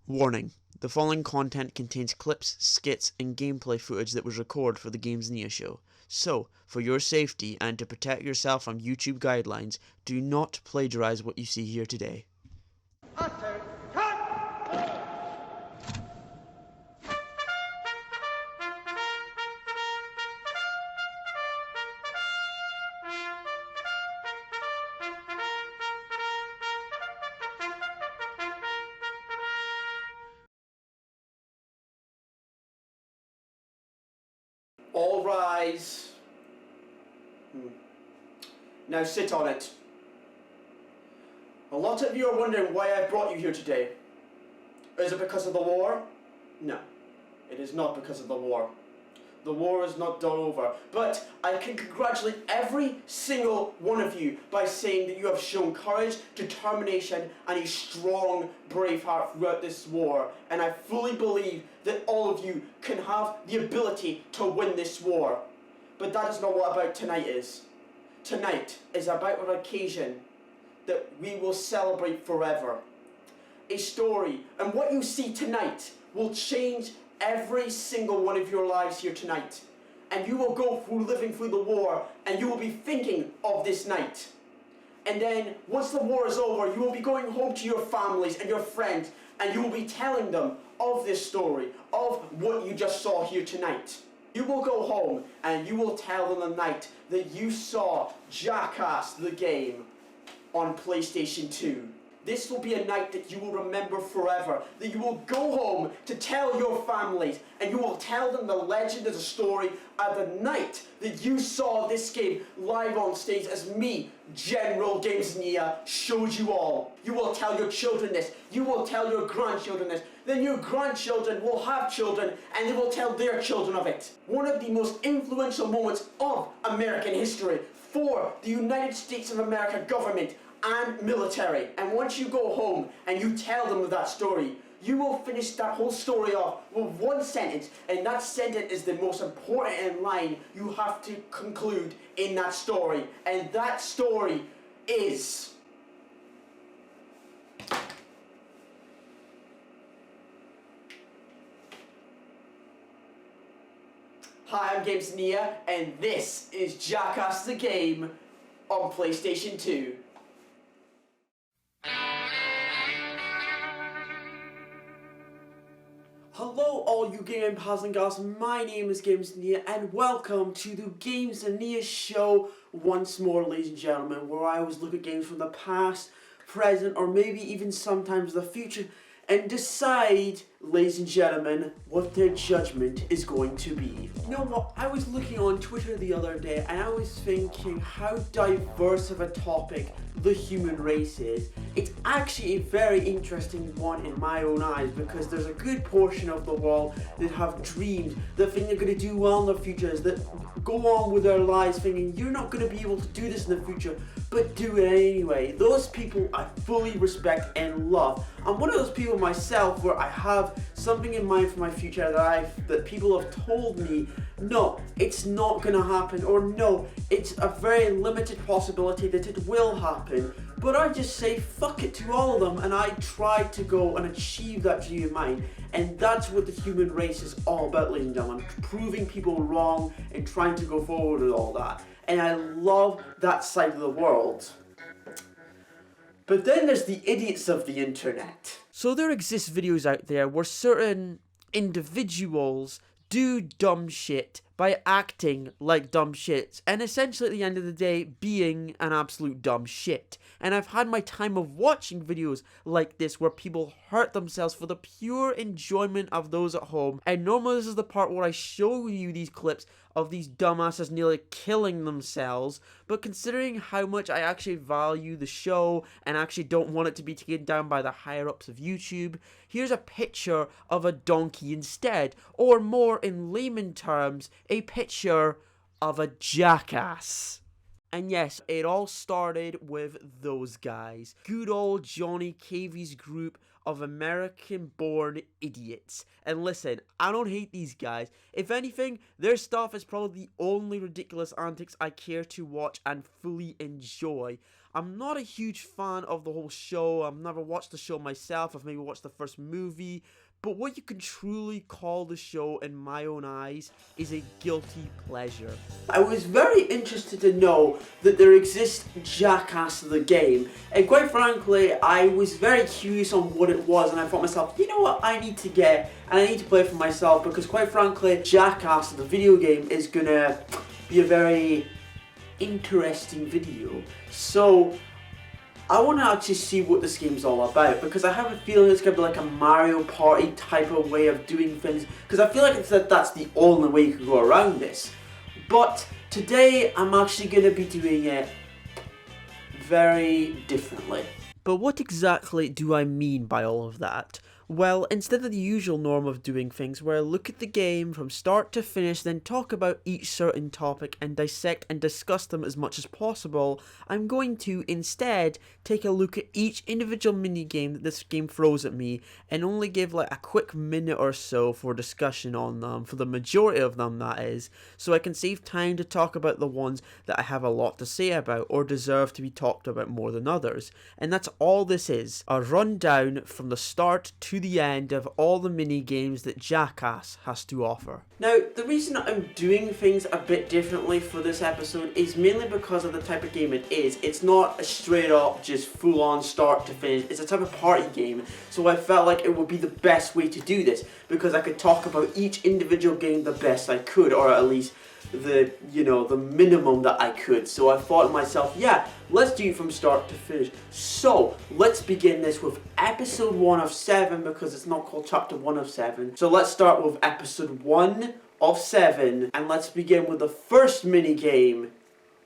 Warning: the following content contains clips, skits, and gameplay footage that was recorded for the Gamessnia Show. So, for your safety and to protect yourself from YouTube guidelines, do not plagiarize what you see here today. All rise. Now sit on it. A lot of you are wondering why I brought you here today. Is it because of the war? No, it is not because of the war. The war is not done over, but I can congratulate every single one of you by saying that you have shown courage, determination, and a strong, brave heart throughout this war. And I fully believe that all of you can have the ability to win this war. But that is not what about tonight is. Tonight is about an occasion that we will celebrate forever. A story, and what you see tonight will change every single one of your lives here tonight. And you will go through living through the war, and you will be thinking of this night. And then, once the war is over, you will be going home to your families and your friends, and you will be telling them of this story, of what you just saw here tonight. You will go home, and you will tell them the night that you saw Jackass the game on PlayStation 2. This will be a night that you will remember forever, that you will go home to tell your families, and you will tell them the legend of the story of the night that you saw this game live on stage as me, General Gamessnia, showed you all. You will tell your children this, you will tell your grandchildren this, then your grandchildren will have children, and they will tell their children of it. One of the most influential moments of American history for the United States of America government and military. And once you go home and you tell them of that story, you will finish that whole story off with one sentence, and that sentence is the most important line you have to conclude in that story. And that story is... Hi, I'm Gamessnia, and this is Jackass the game on PlayStation 2. Hello all you gaming pals and gals, my name is Gamessnia and welcome to the Gamessnia Show once more, ladies and gentlemen, where I always look at games from the past, present, or maybe even sometimes the future and decide, ladies and gentlemen, what their judgment is going to be. You know what, I was looking on Twitter the other day and I was thinking how diverse of a topic the human race is. It's actually a very interesting one in my own eyes, because there's a good portion of the world that have dreamed, that think they're going to do well in the future, that go on with their lives thinking you're not going to be able to do this in the future, but do it anyway. Those people I fully respect and love. I'm one of those people myself where I have something in mind for my future that people have told me, no, it's not going to happen, or no, it's a very limited possibility that it will happen. But I just say fuck it to all of them, and I try to go and achieve that dream of mine. And that's what the human race is all about, ladies and gentlemen. Proving people wrong and trying to go forward with all that. And I love that side of the world. But then there's the idiots of the internet. So there exist videos out there where certain individuals do dumb shit by acting like dumb shits, and essentially at the end of the day being an absolute dumb shit. And I've had my time of watching videos like this where people hurt themselves for the pure enjoyment of those at home. And normally this is the part where I show you these clips of these dumbasses nearly killing themselves, but considering how much I actually value the show and actually don't want it to be taken down by the higher ups of YouTube, here's a picture of a donkey instead, or more in layman terms, a picture of a jackass. And yes, it all started with those guys. Good old Johnny Cavy's group of American-born idiots. And listen, I don't hate these guys. If anything, their stuff is probably the only ridiculous antics I care to watch and fully enjoy. I'm not a huge fan of the whole show. I've never watched the show myself. I've maybe watched the first movie. But what you can truly call the show, in my own eyes, is a guilty pleasure. I was very interested to know that there exists Jackass the game, and quite frankly, I was very curious on what it was, and I thought to myself, you know what, I need to get, and I need to play it for myself, because quite frankly, Jackass, the video game, is gonna be a very interesting video. So I want to actually see what this game's all about, because I have a feeling it's going to be like a Mario Party type of way of doing things, because I feel like that's the only way you can go around this. But today I'm actually going to be doing it very differently. But what exactly do I mean by all of that? Well, instead of the usual norm of doing things where I look at the game from start to finish, then talk about each certain topic and dissect and discuss them as much as possible, I'm going to instead take a look at each individual minigame that this game throws at me and only give like a quick minute or so for discussion on them, for the majority of them that is, so I can save time to talk about the ones that I have a lot to say about or deserve to be talked about more than others. And that's all this is, a rundown from the start to the end of all the mini games that Jackass has to offer. Now, the reason I'm doing things a bit differently for this episode is mainly because of the type of game it is. It's not a straight up, just full on start to finish. It's a type of party game. So I felt like it would be the best way to do this, because I could talk about each individual game the best I could, or at least the minimum that I could. So I thought to myself, yeah, let's do it from start to finish. So let's begin this with episode 1 of 7, because it's not called chapter 1 of 7. So let's start with episode 1 of 7, and let's begin with the first mini game,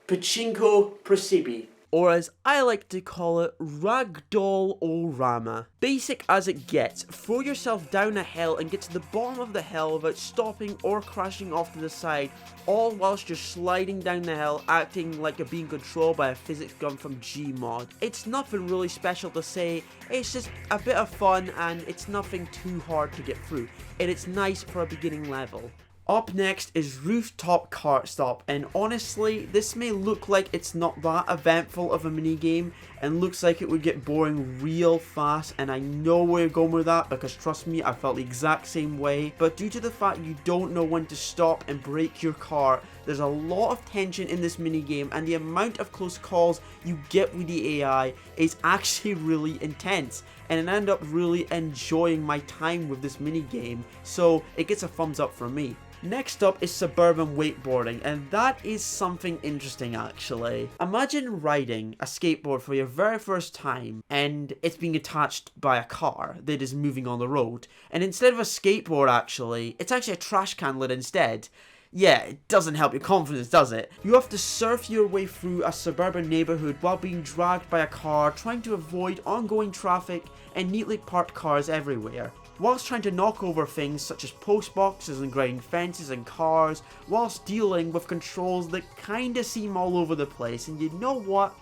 Pachinko Precibi. Or as I like to call it, Ragdoll-O-Rama. Basic as it gets, throw yourself down a hill and get to the bottom of the hill without stopping or crashing off to the side, all whilst you're sliding down the hill, acting like you're being controlled by a physics gun from Gmod. It's nothing really special to say, it's just a bit of fun and it's nothing too hard to get through, and it's nice for a beginning level. Up next is Rooftop Kart Stop, and honestly, this may look like it's not that eventful of a minigame, and looks like it would get boring real fast, and I know where you're going with that, because trust me, I felt the exact same way, but due to the fact you don't know when to stop and brake your car, there's a lot of tension in this minigame, and the amount of close calls you get with the AI is actually really intense, and I end up really enjoying my time with this minigame, so it gets a thumbs up from me. Next up is suburban wakeboarding, and that is something interesting actually. Imagine riding a skateboard for your very first time, and it's being attached by a car that is moving on the road, and instead of a skateboard actually, it's actually a trash can lid instead. Yeah, it doesn't help your confidence, does it? You have to surf your way through a suburban neighborhood while being dragged by a car, trying to avoid ongoing traffic and neatly parked cars everywhere, whilst trying to knock over things such as post boxes and grinding fences and cars, whilst dealing with controls that kinda seem all over the place, and you know what?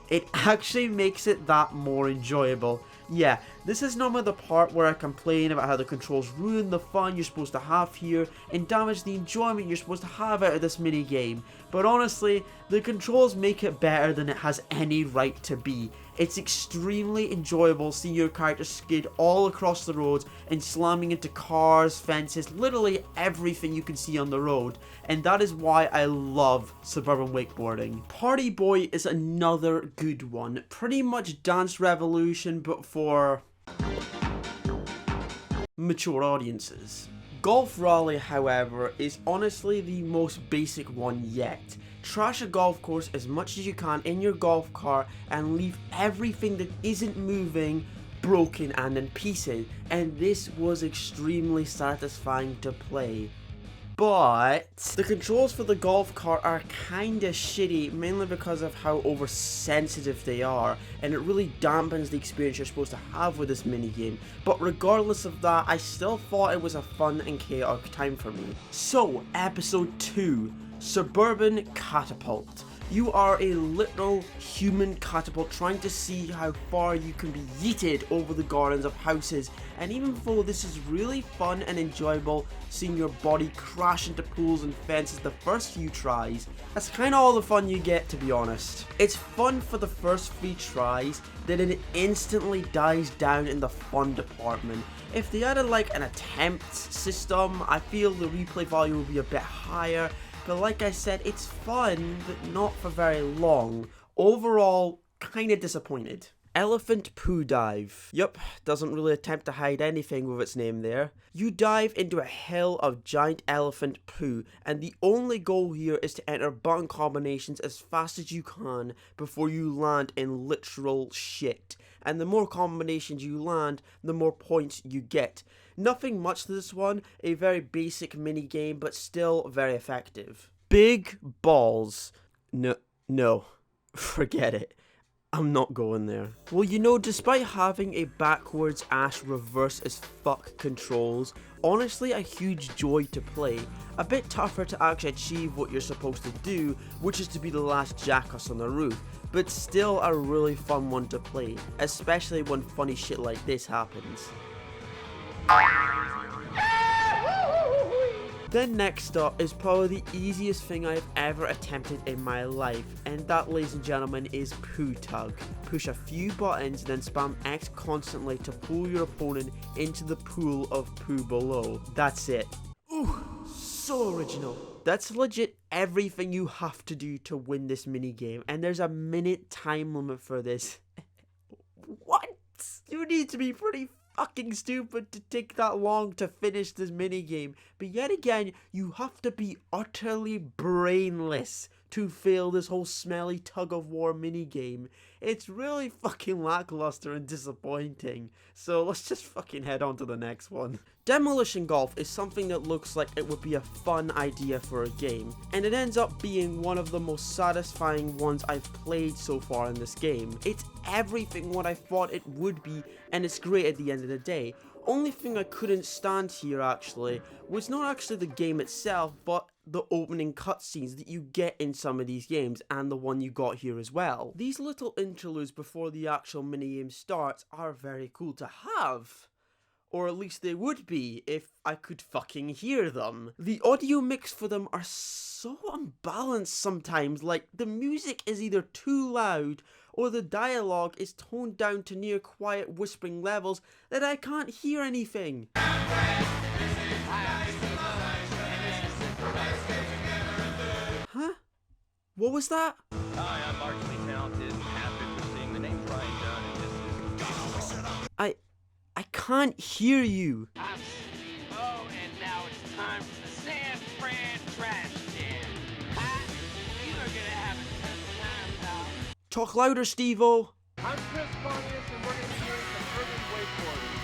It actually makes it that more enjoyable. Yeah, this is normally the part where I complain about how the controls ruin the fun you're supposed to have here and damage the enjoyment you're supposed to have out of this mini game. But honestly, the controls make it better than it has any right to be. It's extremely enjoyable seeing your character skid all across the roads and slamming into cars, fences, literally everything you can see on the road. And that is why I love suburban wakeboarding. Party Boy is another good one. Pretty much Dance Revolution, but for mature audiences. Golf Rally, however, is honestly the most basic one yet. Trash a golf course as much as you can in your golf cart and leave everything that isn't moving broken and in pieces, and this was extremely satisfying to play. But the controls for the golf cart are kinda shitty, mainly because of how oversensitive they are, and it really dampens the experience you're supposed to have with this minigame. But regardless of that, I still thought it was a fun and chaotic time for me. So, episode 2, Suburban Catapult. You are a literal human catapult trying to see how far you can be yeeted over the gardens of houses, and even though this is really fun and enjoyable seeing your body crash into pools and fences the first few tries, that's kinda all the fun you get, to be honest. It's fun for the first 3 tries, then it instantly dies down in the fun department. If they added like an attempt system, I feel the replay value would be a bit higher, but like I said, it's fun, but not for very long. Overall, kinda disappointed. Elephant Poo Dive. Yup, doesn't really attempt to hide anything with its name there. You dive into a hill of giant elephant poo, and the only goal here is to enter button combinations as fast as you can before you land in literal shit. And the more combinations you land, the more points you get. Nothing much to this one, a very basic mini game, but still very effective. Big balls. No, forget it. I'm not going there. Well, you know, despite having a backwards ass reverse as fuck controls, honestly a huge joy to play. A bit tougher to actually achieve what you're supposed to do, which is to be the last Jackass on the roof, but still a really fun one to play, especially when funny shit like this happens. Then next up is probably the easiest thing I've ever attempted in my life, and that, ladies and gentlemen, is Poo Tug. Push a few buttons, then spam X constantly to pull your opponent into the pool of poo below. That's it. Ooh, so original. That's legit everything you have to do to win this minigame, and there's a minute time limit for this. What? You need to be pretty fucking stupid to take that long to finish this minigame, but yet again, you have to be utterly brainless to fail this whole smelly tug-of-war minigame. It's really fucking lackluster and disappointing, so let's just fucking head on to the next one. Demolition Golf is something that looks like it would be a fun idea for a game, and it ends up being one of the most satisfying ones I've played so far in this game. It's everything what I thought it would be, and it's great at the end of the day. Only thing I couldn't stand here actually was not actually the game itself, but the opening cutscenes that you get in some of these games, and the one you got here as well. These little interludes before the actual minigame starts are very cool to have. Or at least they would be if I could fucking hear them. The audio mix for them are so unbalanced sometimes, like the music is either too loud or the dialogue is toned down to near quiet whispering levels that I can't hear anything. Huh? What was that? Hi, I'm marginally talented, happy for seeing the name Brian Dunn, and this is... I can't hear you. Oh, and now it's time for the San Fran Trash Can. You are gonna have a tough time, pal. Talk louder, Steve-O. I'm Chris Pontius, and we're gonna be doing some urban wakeboarding.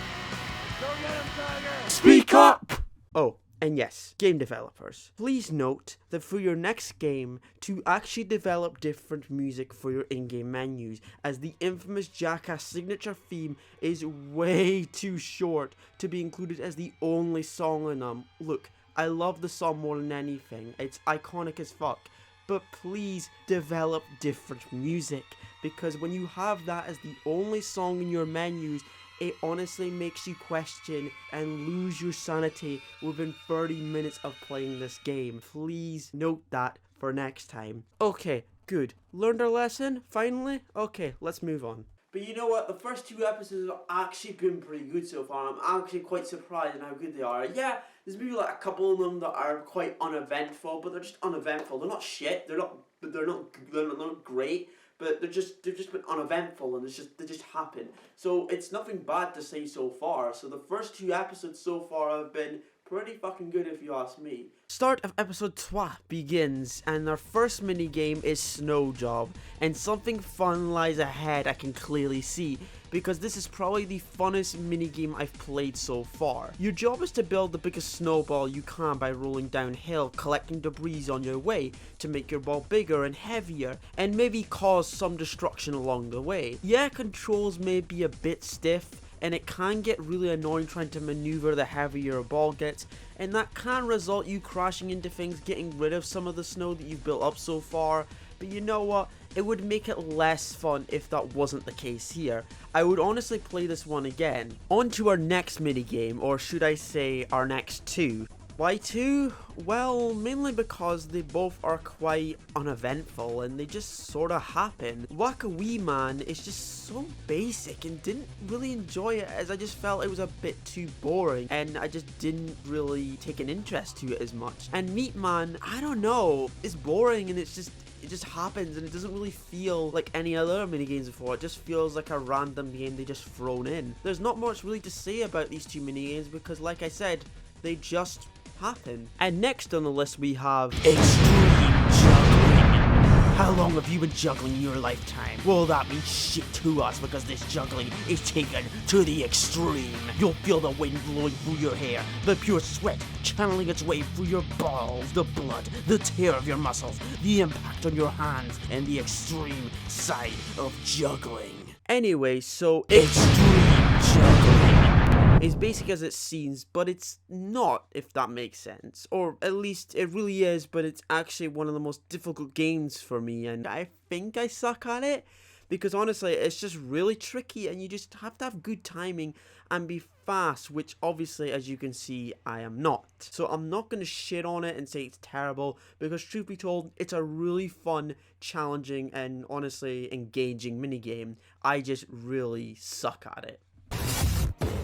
Go get him, Tiger! Speak up! Oh, and yes, game developers, please note that for your next game, to actually develop different music for your in-game menus, as the infamous Jackass signature theme is way too short to be included as the only song in them. Look, I love the song more than anything, it's iconic as fuck, but please develop different music, because when you have that as the only song in your menus, it honestly makes you question and lose your sanity within 30 minutes of playing this game. Please note that for next time. Okay, good. Learned our lesson, finally? Okay, let's move on. But you know what? The first 2 episodes have actually been pretty good so far. I'm actually quite surprised in how good they are. Yeah, there's maybe like a couple of them that are quite uneventful, but they're just uneventful. They're not shit. They're not great. But they've just been uneventful, and they just happen. So it's nothing bad to say so far. So the first 2 episodes so far have been pretty fucking good if you ask me. Start of episode 3 begins, and our first minigame is Snow Job, and something fun lies ahead, I can clearly see, because this is probably the funnest minigame I've played so far. Your job is to build the biggest snowball you can by rolling downhill, collecting debris on your way to make your ball bigger and heavier, and maybe cause some destruction along the way. Yeah, controls may be a bit stiff, and it can get really annoying trying to maneuver the heavier a ball gets, and that can result you crashing into things, getting rid of some of the snow that you've built up so far. But you know what? It would make it less fun if that wasn't the case here. I would honestly play this one again. On to our next minigame, or should I say our next two. Why two? Well, mainly because they both are quite uneventful and they just sort of happen. Whack-a-Wee Man is just so basic and didn't really enjoy it, as I just felt it was a bit too boring and I just didn't really take an interest to it as much. And Meat Man, I don't know, it's boring and it just happens and it doesn't really feel like any other minigames before. It just feels like a random game they just thrown in. There's not much really to say about these two minigames because, like I said, they just happen. And next on the list we have Extreme Juggling. How long have you been juggling in your lifetime? Well, that means shit to us because this juggling is taken to the extreme. You'll feel the wind blowing through your hair, the pure sweat channeling its way through your balls, the blood, the tear of your muscles, the impact on your hands, and the extreme side of juggling. Anyway, so Extreme Juggling is basic as it seems, but it's not, if that makes sense. Or at least it really is, but it's actually one of the most difficult games for me, and I think I suck at it. Because honestly, it's just really tricky, and you just have to have good timing and be fast, which obviously, as you can see, I am not. So I'm not going to shit on it and say it's terrible, because truth be told, it's a really fun, challenging, and honestly engaging minigame. I just really suck at it.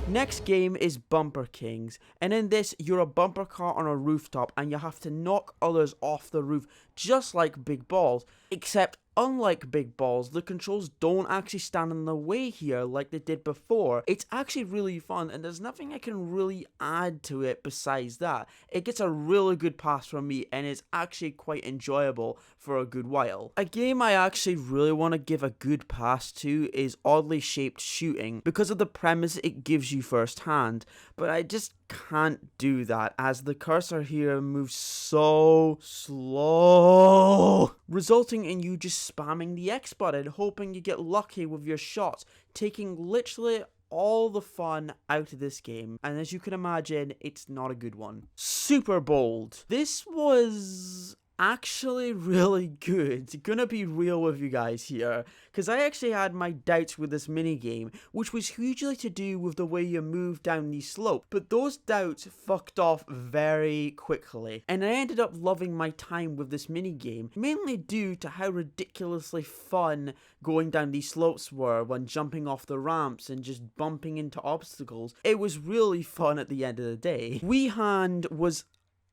Next game is Bumper Kings, and in this you're a bumper car on a rooftop and you have to knock others off the roof just like Big Balls, except unlike Big Balls, the controls don't actually stand in the way here like they did before. It's actually really fun and there's nothing I can really add to it besides that. It gets a really good pass from me and is actually quite enjoyable for a good while. A game I actually really want to give a good pass to is Oddly Shaped Shooting because of the premise it gives you firsthand, but I just can't do that as the cursor here moves so slow, resulting in you just spamming the X button, hoping you get lucky with your shots, taking literally all the fun out of this game. And as you can imagine, it's not a good one. Super Bold. This was actually really good. Gonna be real with you guys here, because I actually had my doubts with this minigame, which was hugely to do with the way you move down the slope, but those doubts fucked off very quickly, and I ended up loving my time with this minigame, mainly due to how ridiculously fun going down these slopes were when jumping off the ramps and just bumping into obstacles. It was really fun at the end of the day. Wee Hand was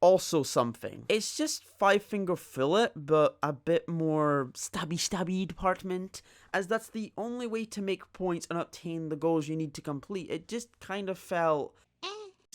also something. It's just 5-finger fillet, but a bit more stabby department, as that's the only way to make points and obtain the goals you need to complete. It just kind of felt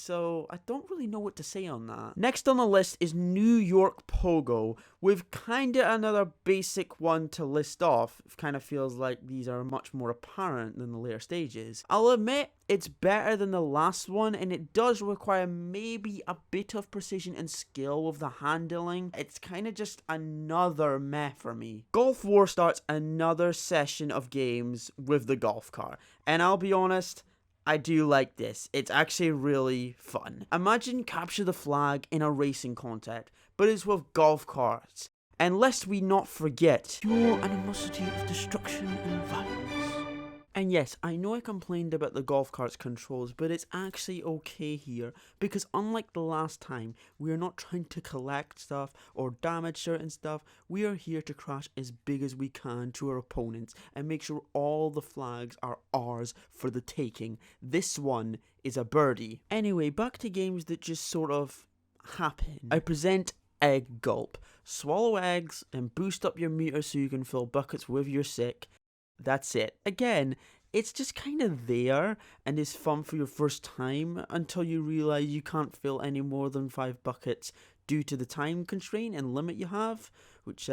so I don't really know what to say on that. Next on the list is New York Pogo, with kinda another basic one to list off. It kinda feels like these are much more apparent than the later stages. I'll admit, it's better than the last one, and it does require maybe a bit of precision and skill with the handling. It's kinda just another meh for me. Golf War starts another session of games with the golf car, and I'll be honest, I do like this. It's actually really fun. Imagine Capture the Flag in a racing contest, but it's with golf carts. And lest we not forget, pure animosity of destruction and violence. And yes, I know I complained about the golf cart's controls, but it's actually okay here, because unlike the last time, we are not trying to collect stuff or damage certain stuff. We are here to crash as big as we can to our opponents and make sure all the flags are ours for the taking. This one is a birdie. Anyway, back to games that just sort of happen. I present Egg Gulp. Swallow eggs and boost up your meter so you can fill buckets with your sick. That's it. Again, it's just kind of there and is fun for your first time until you realize you can't fill any more than 5 buckets due to the time constraint and limit you have, which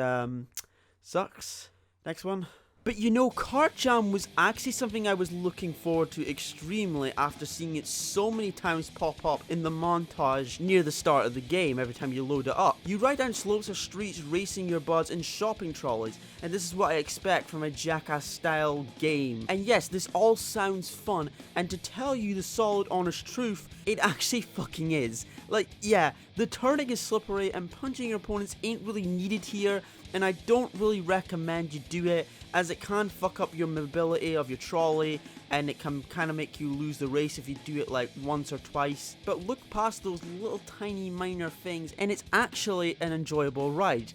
sucks. Next one. But you know, Cart Jam was actually something I was looking forward to extremely after seeing it so many times pop up in the montage near the start of the game every time you load it up. You ride down slopes of streets racing your buds in shopping trolleys, and this is what I expect from a Jackass style game. And yes, this all sounds fun, and to tell you the solid honest truth, it actually fucking is. Like, yeah, the turning is slippery and punching your opponents ain't really needed here, and I don't really recommend you do it, as it can fuck up your mobility of your trolley, and it can kind of make you lose the race if you do it like once or twice. But look past those little tiny minor things, and it's actually an enjoyable ride.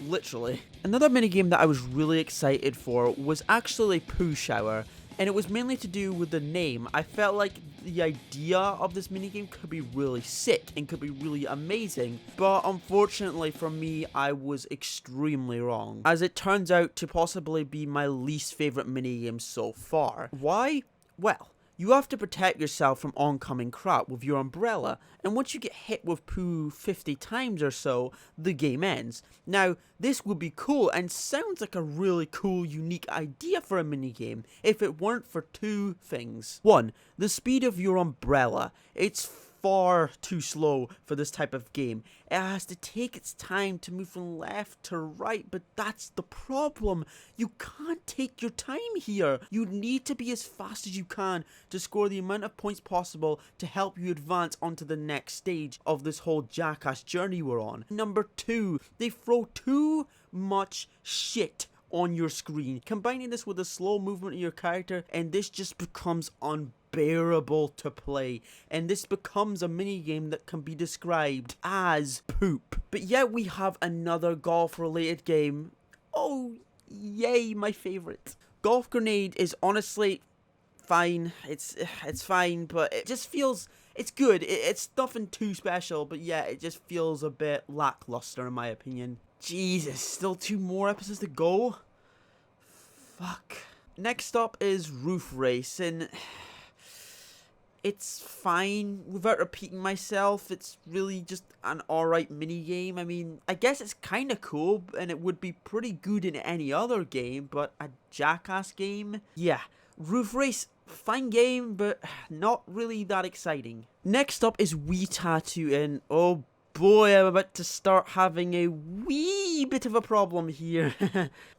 Literally. Another minigame that I was really excited for was actually Poo Shower, and it was mainly to do with the name. I felt like the idea of this minigame could be really sick and could be really amazing, but unfortunately for me, I was extremely wrong, as it turns out to possibly be my least favourite minigame so far. Why? Well, you have to protect yourself from oncoming crap with your umbrella, and once you get hit with poo 50 times or so, the game ends. Now, this would be cool and sounds like a really cool, unique idea for a minigame if it weren't for two things. One, the speed of your umbrella. It's far too slow for this type of game. It has to take its time to move from left to right, but that's the problem. You can't take your time here. You need to be as fast as you can to score the amount of points possible to help you advance onto the next stage of this whole Jackass journey we're on. Number two, they throw too much shit on your screen. Combining this with the slow movement of your character, and this just becomes unbearable to play, and this becomes a minigame that can be described as poop. But yet we have another golf related game. Oh yay, my favorite. Golf Grenade is honestly fine. It's fine, but it just feels, it's good. It's nothing too special, but yeah, it just feels a bit lackluster in my opinion. Jesus, still 2 more episodes to go? Fuck. Next up is Roof Race, and it's fine. Without repeating myself, it's really just an alright minigame. I mean, I guess it's kind of cool, and it would be pretty good in any other game, but a Jackass game? Yeah, Roof Race, fine game, but not really that exciting. Next up is Wii Tattoo, and oh boy, I'm about to start having a wee bit of a problem here.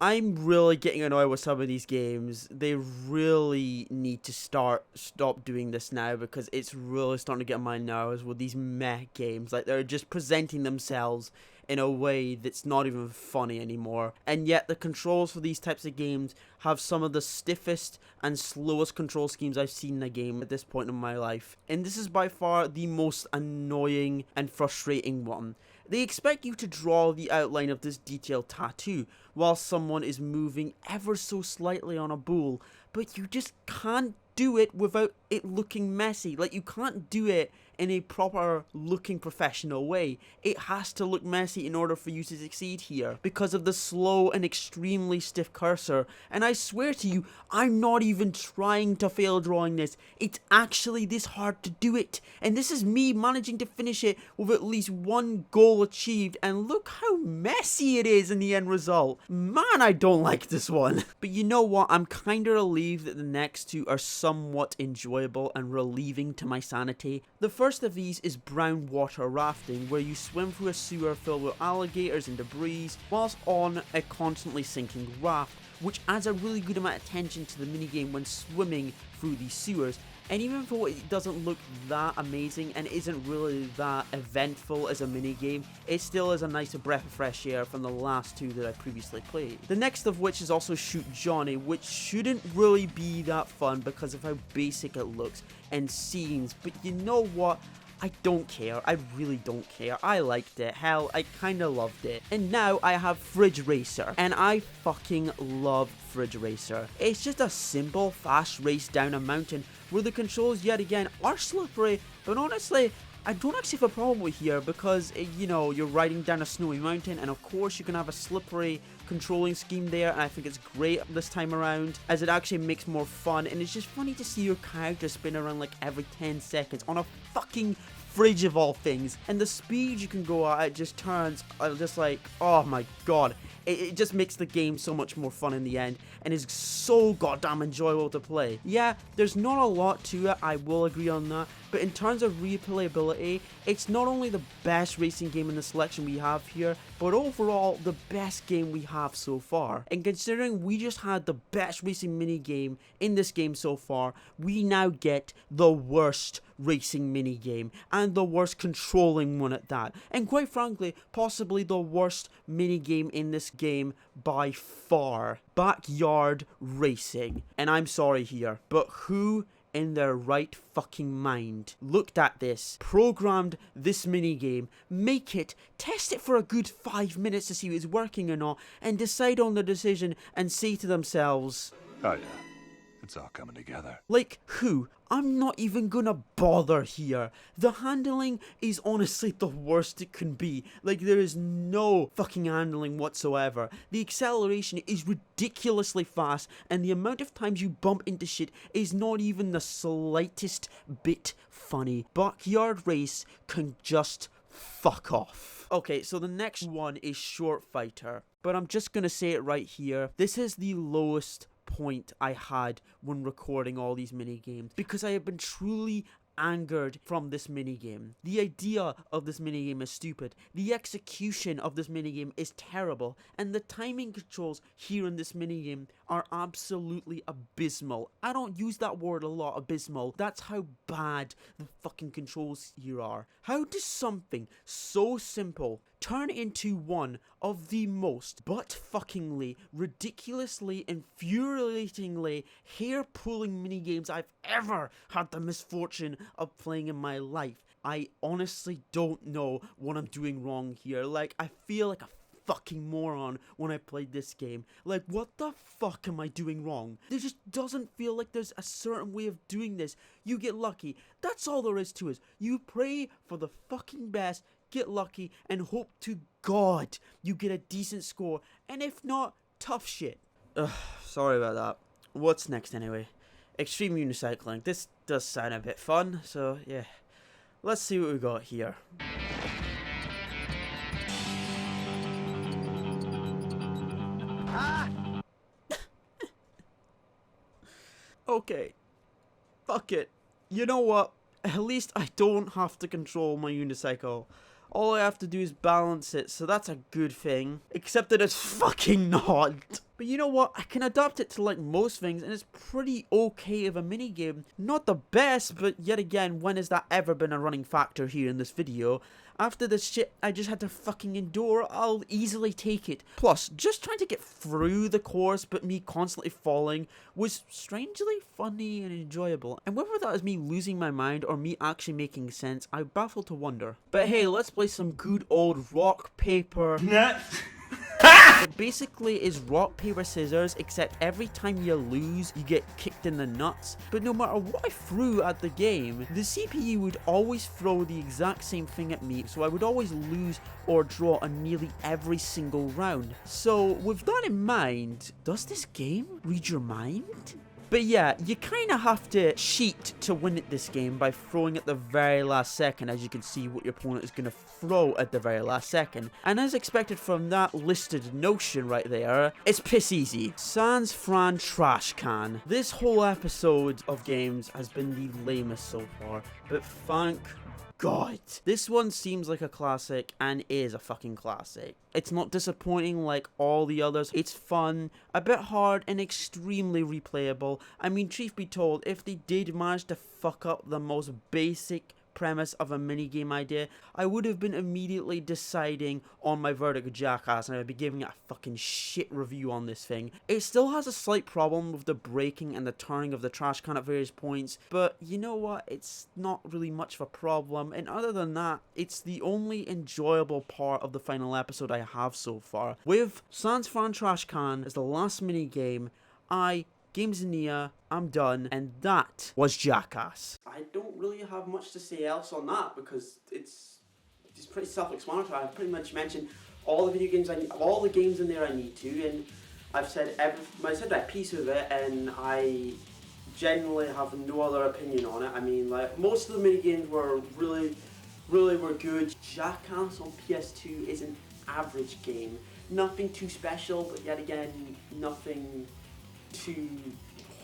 I'm really getting annoyed with some of these games. They really need to stop doing this now, because it's really starting to get on my nerves with these meh games. Like, they're just presenting themselves in a way that's not even funny anymore. And yet the controls for these types of games have some of the stiffest and slowest control schemes I've seen in a game at this point in my life. And this is by far the most annoying and frustrating one. They expect you to draw the outline of this detailed tattoo while someone is moving ever so slightly on a bowl, but you just can't do it without it looking messy. Like, you can't do it in a proper looking professional way. It has to look messy in order for you to succeed here, because of the slow and extremely stiff cursor. And I swear to you, I'm not even trying to fail drawing this. It's actually this hard to do it, and this is me managing to finish it with at least one goal achieved, and look how messy it is in the end result. Man, I don't like this one. But you know what, I'm kinda relieved that the next two are somewhat enjoyable and relieving to my sanity. The first of these is brown water rafting, where you swim through a sewer filled with alligators and debris whilst on a constantly sinking raft, which adds a really good amount of tension to the minigame when swimming through these sewers. And even though it doesn't look that amazing and isn't really that eventful as a minigame, it still is a nice breath of fresh air from the last two that I previously played. The next of which is also Shoot Johnny, which shouldn't really be that fun because of how basic it looks and seems, but you know what? I don't care. I really don't care. I liked it. Hell, I kinda loved it. And now I have Fridge Racer, and I fucking love Fridge Racer. It's just a simple, fast race down a mountain where the controls yet again are slippery, but honestly, I don't actually have a problem with here because, you know, you're riding down a snowy mountain, and of course you can have a slippery controlling scheme there, and I think it's great this time around as it actually makes more fun, and it's just funny to see your character spin around like every 10 seconds on a fucking fridge of all things, and the speed you can go at, it just turns just like, oh my god, it just makes the game so much more fun in the end, and is so goddamn enjoyable to play. Yeah, there's not a lot to it, I will agree on that, but in terms of replayability, it's not only the best racing game in the selection we have here, but overall the best game we have have so far. And considering we just had the best racing minigame in this game so far, we now get the worst racing minigame, and the worst controlling one at that. And quite frankly, possibly the worst minigame in this game by far. Backyard racing. And I'm sorry here, but who in their right fucking mind looked at this, programmed this minigame, make it, test it for a good 5 minutes to see if it's working or not, and decide on the decision and say to themselves, Oh yeah, it's all coming together. like, who? I'm not even gonna bother here. The handling is honestly the worst it can be. Like, there is no fucking handling whatsoever. The acceleration is ridiculously fast, and the amount of times you bump into shit is not even the slightest bit funny. Backyard Race can just fuck off. Okay, so the next one is Short Fighter, but I'm just gonna say it right here. This is the lowest point I had when recording all these mini games, because I have been truly angered from this minigame. The idea of this minigame is stupid, the execution of this minigame is terrible, and the timing controls here in this minigame are absolutely abysmal. I don't use that word a lot, abysmal. That's how bad the fucking controls here are. How does something so simple turn into one of the most butt-fuckingly, ridiculously, infuriatingly, hair-pulling minigames I've ever had the misfortune of playing in my life? I honestly don't know what I'm doing wrong here. Like, I feel like a fucking moron when I played this game. Like, what the fuck am I doing wrong? There just doesn't feel like there's a certain way of doing this. You get lucky. That's all there is to it. You pray for the fucking best, get lucky, and hope to God you get a decent score. And if not, tough shit. Ugh, sorry about that. What's next anyway? Extreme unicycling. This does sound a bit fun, so yeah. Let's see what we got here. Okay. Fuck it. You know what? At least I don't have to control my unicycle. All I have to do is balance it, so that's a good thing. Except that it's fucking not. But you know what? I can adapt it to like most things, and it's pretty okay of a minigame. Not the best, but yet again, when has that ever been a running factor here in this video? After this shit I just had to fucking endure, I'll easily take it. Plus, just trying to get through the course, but me constantly falling, was strangely funny and enjoyable. And whether that is me losing my mind or me actually making sense, I baffle to wonder. But hey, let's play some good old rock, paper... It basically is rock, paper, scissors, except every time you lose, you get kicked in the nuts. But no matter what I threw at the game, the CPU would always throw the exact same thing at me, so I would always lose or draw on nearly every single round. So with that in mind, does this game read your mind? But yeah, you kind of have to cheat to win at this game by throwing at the very last second, as you can see what your opponent is going to throw at the very last second. And as expected from that listed notion right there, it's piss easy. Sans Fran Trash Can. This whole episode of games has been the lamest so far, but thank God. This one seems like a classic and is a fucking classic. It's not disappointing like all the others. It's fun, a bit hard, and extremely replayable. I mean, truth be told, if they did manage to fuck up the most basic premise of a minigame idea, I would have been immediately deciding on my verdict of Jackass, and I'd be giving it a fucking shit review on this thing. It still has a slight problem with the braking and the turning of the trash can at various points, but you know what, it's not really much of a problem, and other than that, it's the only enjoyable part of the final episode I have so far. With Sans Fran Trash Can as the last minigame, Gamessnia, I'm done, and that was Jackass. I don't really have much to say else on that because it's pretty self-explanatory. I've pretty much mentioned all the video games all the games in there I need to, and I've said that piece of it, and I genuinely have no other opinion on it. I mean, like, most of the mini games were really were good. Jackass on PS2 is an average game, nothing too special, but yet again, nothing too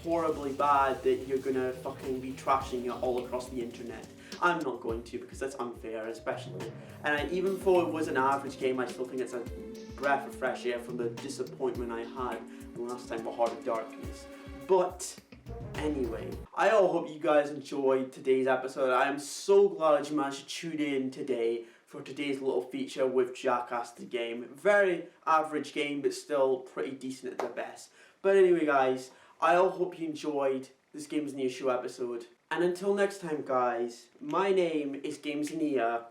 horribly bad that you're gonna fucking be trashing it all across the internet. I'm not going to because that's unfair, especially. And even though it was an average game, I still think it's a breath of fresh air from the disappointment I had last time for Heart of Darkness. But anyway, I all hope you guys enjoyed today's episode. I am so glad that you managed to tune in today for today's little feature with Jackass the game. Very average game, but still pretty decent at the best. But anyway, guys, I all hope you enjoyed this Gamessnia Show episode. And until next time, guys, my name is Gamessnia,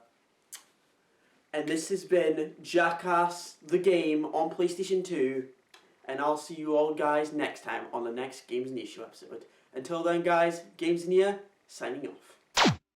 and this has been Jackass the game on PlayStation 2. And I'll see you all guys next time on the next Gamessnia Show episode. Until then, guys, Gamessnia signing off.